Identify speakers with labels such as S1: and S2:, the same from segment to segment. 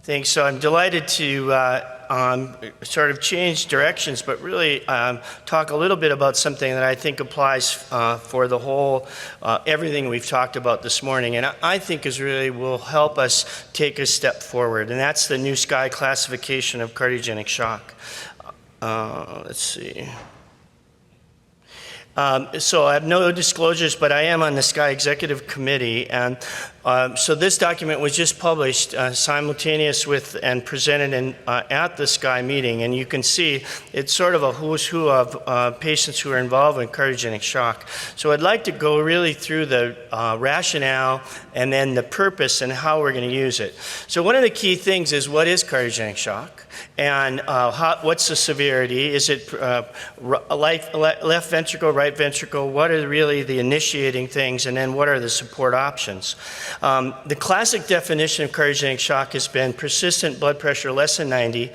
S1: Thanks. So I'm delighted to sort of change directions, but really talk a little bit about something that I think applies for the whole, everything we've talked about this morning, and I think is really will help us take a step forward, and that's the new SCAI classification of cardiogenic shock. Let's see. So I have no disclosures, but I am on the SCAI Executive Committee, and so this document was just published simultaneous with and presented at the SCAI meeting, and you can see it's sort of a who's who of patients who are involved in cardiogenic shock. So I'd like to go really through the rationale and then the purpose and how we're going to use it. So one of the key things is, what is cardiogenic shock? And what's the severity? Is it left ventricle, right ventricle? What are really the initiating things? And then what are the support options? The classic definition of cardiogenic shock has been persistent blood pressure less than 90,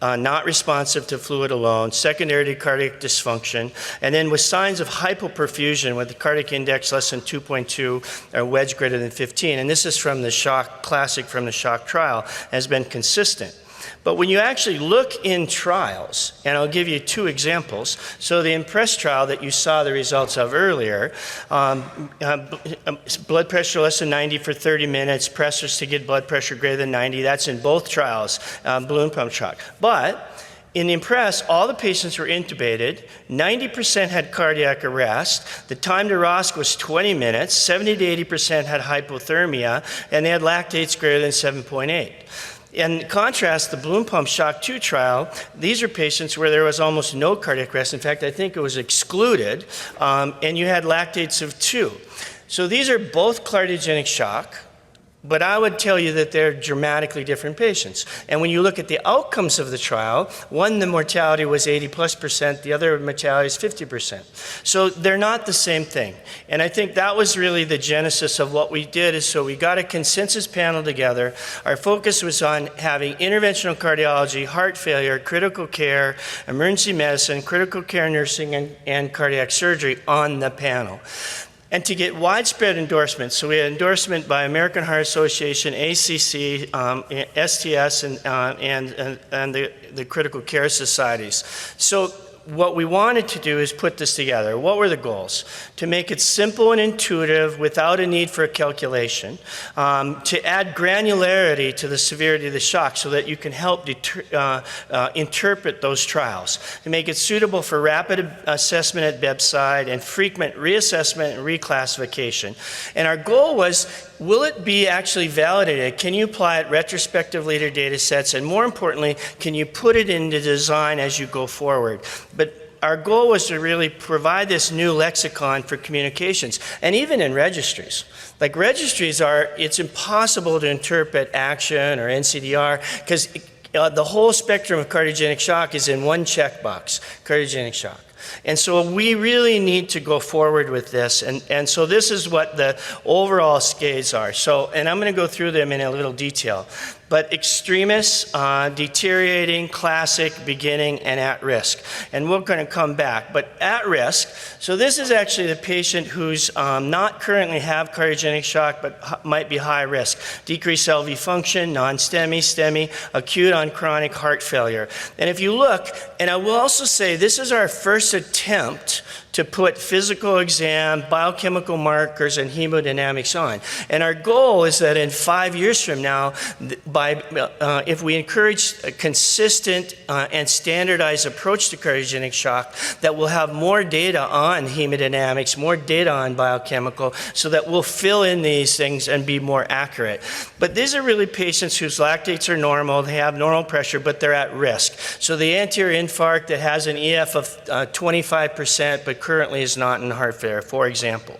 S1: not responsive to fluid alone, secondary to cardiac dysfunction, and then with signs of hypoperfusion with the cardiac index less than 2.2 or wedge greater than 15. And this is from the shock, classic from the shock trial, has been consistent. But when you actually look in trials, and I'll give you two examples. So the IMPRESS trial that you saw the results of earlier, blood pressure less than 90 for 30 minutes, pressors to get blood pressure greater than 90, that's in both trials, balloon pump shock. But in the IMPRESS, all the patients were intubated, 90% had cardiac arrest, the time to ROSC was 20 minutes, 70 to 80% had hypothermia, and they had lactates greater than 7.8. In contrast, the balloon pump shock 2 trial, these are patients where there was almost no cardiac arrest. In fact, I think it was excluded, and you had lactates of 2. So these are both cardiogenic shock, but I would tell you that they're dramatically different patients. And when you look at the outcomes of the trial, one, the mortality was 80+%, the other mortality is 50%. So they're not the same thing. And I think that was really the genesis of what we did, is so we got a consensus panel together. Our focus was on having interventional cardiology, heart failure, critical care, emergency medicine, critical care nursing, and cardiac surgery on the panel. And to get widespread endorsement, so we had endorsement by American Heart Association, ACC, STS, and the critical care societies. So what we wanted to do is put this together. What were the goals? To make it simple and intuitive without a need for a calculation, to add granularity to the severity of the shock so that you can help interpret those trials, to make it suitable for rapid assessment at bedside and frequent reassessment and reclassification. And our goal was, will it be actually validated? Can you apply it retrospectively to data sets? And more importantly, can you put it into design as you go forward? But our goal was to really provide this new lexicon for communications, and even in registries. Like registries it's impossible to interpret ACTION or NCDR, because the whole spectrum of cardiogenic shock is in one checkbox, cardiogenic shock. And so we really need to go forward with this, and so this is what the overall SCAIs are. So, and I'm going to go through them in a little detail. But extremis, deteriorating, classic, beginning, and at risk. And we're going to come back. But at risk, so this is actually the patient who's not currently have cardiogenic shock, but might be high risk. Decreased LV function, non-STEMI, STEMI, acute on chronic heart failure. And if you look, and I will also say this is our first attempt to put physical exam, biochemical markers, and hemodynamics on. And our goal is that in 5 years from now, if we encourage a consistent and standardized approach to cardiogenic shock, that we'll have more data on hemodynamics, more data on biochemical, so that we'll fill in these things and be more accurate. But these are really patients whose lactates are normal, they have normal pressure, but they're at risk. So the anterior infarct that has an EF of 25%, but currently is not in heart failure, for example.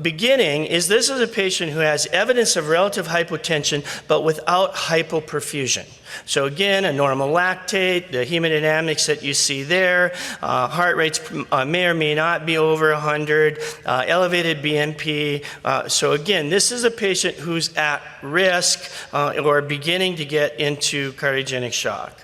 S1: Beginning is, this is a patient who has evidence of relative hypotension, but without hypoperfusion. So again, a normal lactate, the hemodynamics that you see there, heart rates may or may not be over 100, elevated BNP. So again, this is a patient who's at risk or beginning to get into cardiogenic shock.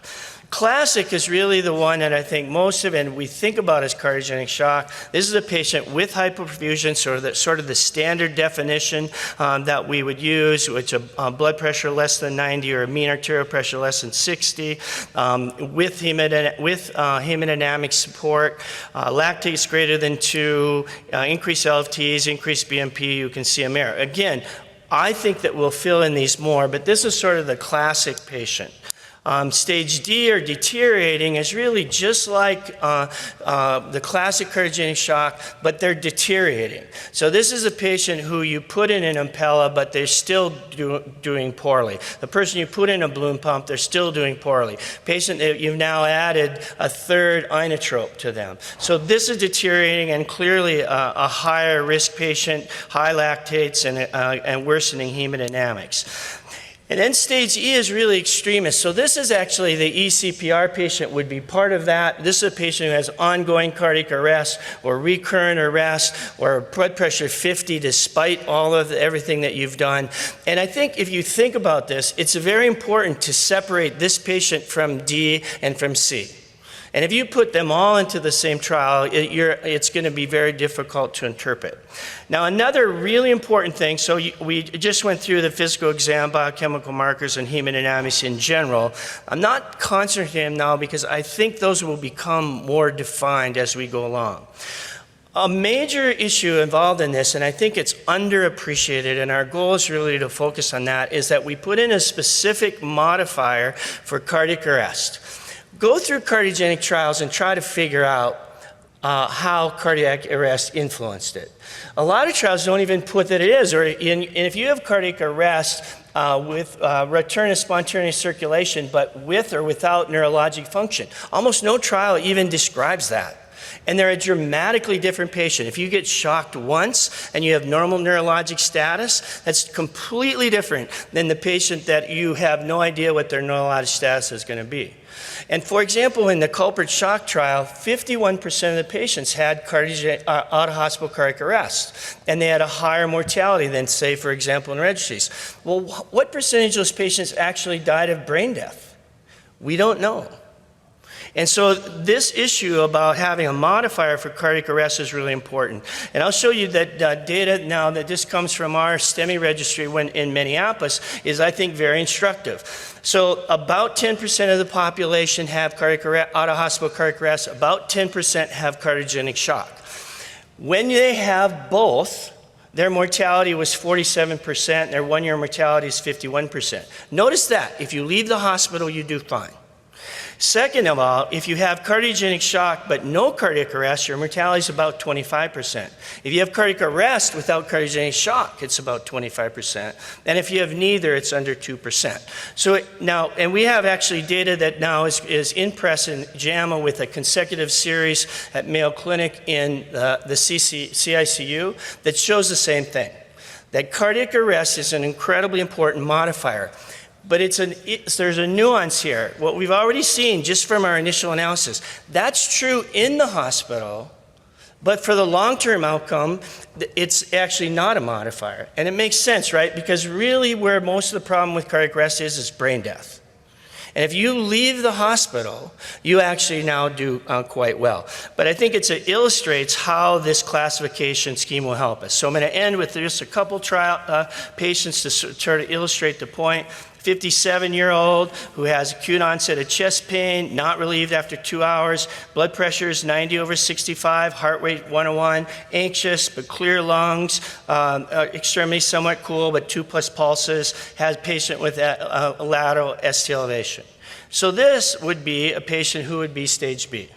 S1: Classic is really the one that I think most of, and we think about as cardiogenic shock. This is a patient with hypoperfusion, sort of the standard definition that we would use, which a blood pressure less than 90 or a mean arterial pressure less than 60, with hemodynamic support, lactates greater than 2, increased LFTs, increased BMP, you can see them there. Again, I think that we'll fill in these more, but this is sort of the classic patient. Stage D, or deteriorating, is really just like the classic cardiogenic shock, but they're deteriorating. So this is a patient who you put in an Impella, but they're still doing poorly. The person you put in a balloon pump, they're still doing poorly. Patient that you've now added a third inotrope to them. So this is deteriorating and clearly a higher risk patient, high lactates and worsening hemodynamics. And then stage E is really extremist. So this is actually the ECPR patient would be part of that. This is a patient who has ongoing cardiac arrest or recurrent arrest or blood pressure 50 despite all of everything that you've done. And I think if you think about this, it's very important to separate this patient from D and from C. And if you put them all into the same trial, it's going to be very difficult to interpret. Now, another really important thing, so we just went through the physical exam, biochemical markers, and hemodynamics in general. I'm not concentrating now because I think those will become more defined as we go along. A major issue involved in this, and I think it's underappreciated, and our goal is really to focus on that, is that we put in a specific modifier for cardiac arrest. Go through cardiogenic trials and try to figure out how cardiac arrest influenced it. A lot of trials don't even put that it is, and if you have cardiac arrest with return of spontaneous circulation, but with or without neurologic function, almost no trial even describes that. And they're a dramatically different patient. If you get shocked once and you have normal neurologic status, that's completely different than the patient that you have no idea what their neurologic status is going to be. And for example, in the culprit shock trial, 51% of the patients had out-of-hospital cardiac arrest, and they had a higher mortality than, say, for example, in registries. Well, what percentage of those patients actually died of brain death? We don't know. And so this issue about having a modifier for cardiac arrest is really important. And I'll show you that data now that this comes from our STEMI registry in Minneapolis is, I think, very instructive. So about 10% of the population have out-of-hospital cardiac arrest, about 10% have cardiogenic shock. When they have both, their mortality was 47%, their one-year mortality is 51%. Notice that if you leave the hospital, you do fine. Second of all, if you have cardiogenic shock but no cardiac arrest, your mortality is about 25%. If you have cardiac arrest without cardiogenic shock, it's about 25%. And if you have neither, it's under 2%. So now, and we have actually data that now is in press in JAMA with a consecutive series at Mayo Clinic in the CICU that shows the same thing, that cardiac arrest is an incredibly important modifier. But there's a nuance here. What we've already seen just from our initial analysis, that's true in the hospital, but for the long-term outcome, it's actually not a modifier. And it makes sense, right? Because really where most of the problem with cardiac arrest is brain death. And if you leave the hospital, you actually now do quite well. But I think it illustrates how this classification scheme will help us. So I'm going to end with just a couple trial patients to sort of illustrate the point. 57-year-old who has acute onset of chest pain, not relieved after 2 hours, blood pressure is 90/65, heart rate 101, anxious but clear lungs, extremity somewhat cool but 2+ pulses, has patient with a lateral ST elevation. So this would be a patient who would be stage B.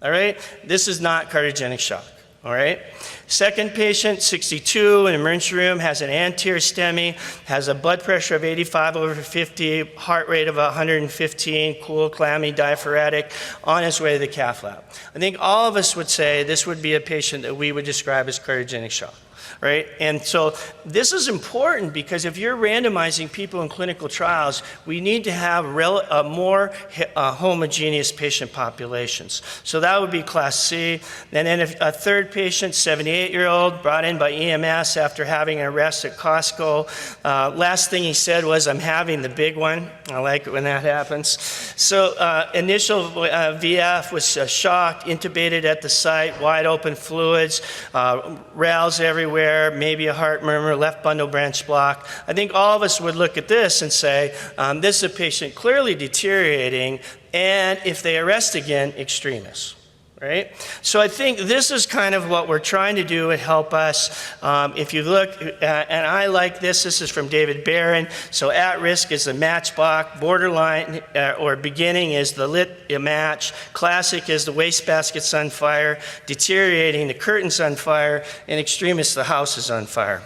S1: All right? This is not cardiogenic shock. All right. Second patient, 62, in emergency room, has an anterior STEMI, has a blood pressure of 85/50, heart rate of 115, cool, clammy, diaphoretic, on his way to the cath lab. I think all of us would say this would be a patient that we would describe as cardiogenic shock. right? And so this is important because if you're randomizing people in clinical trials, we need to have more homogeneous patient populations. So that would be class C. And then if a third patient, 78-year-old, brought in by EMS after having an arrest at Costco. Last thing he said was, I'm having the big one. I like it when that happens. So initial VF was shocked, intubated at the site, wide open fluids, RALs everywhere, maybe a heart murmur, left bundle branch block. I think all of us would look at this and say, this is a patient clearly deteriorating, and if they arrest again, extremists. Right? So I think this is kind of what we're trying to do and help us. If you look, and I like this is from David Barron. So at risk is the matchbox, borderline or beginning is the lit match, classic is the wastebasket's on fire, deteriorating, the curtain's on fire, and extremist, the house is on fire.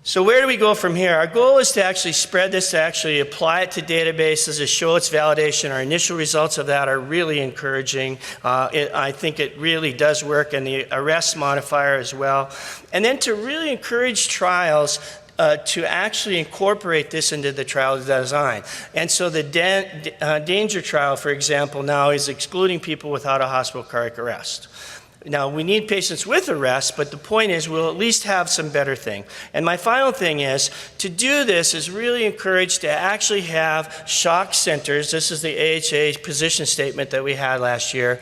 S1: So where do we go from here? Our goal is to actually spread this, to actually apply it to databases, to show its validation. Our initial results of that are really encouraging. I think it really does work, and the arrest modifier as well. And then to really encourage trials to actually incorporate this into the trial design. And so the danger trial, for example, now is excluding people without a hospital cardiac arrest. Now, we need patients with arrest, but the point is we'll at least have some better thing. And my final thing is, to do this is really encouraged to actually have shock centers. This is the AHA position statement that we had last year.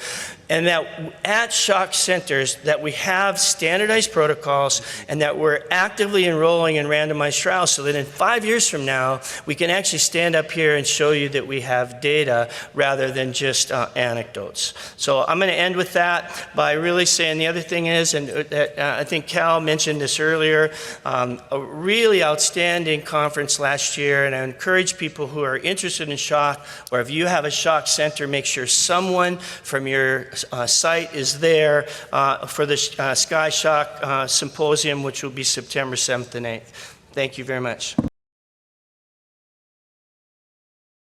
S1: And that at shock centers that we have standardized protocols and that we're actively enrolling in randomized trials so that in 5 years from now, we can actually stand up here and show you that we have data rather than just anecdotes. So I'm going to end with that by really saying the other thing is, and I think Cal mentioned this earlier, a really outstanding conference last year, and I encourage people who are interested in shock, or if you have a shock center, make sure someone from your site is there for the SkyShock Symposium, which will be September 7th and 8th. Thank you very much.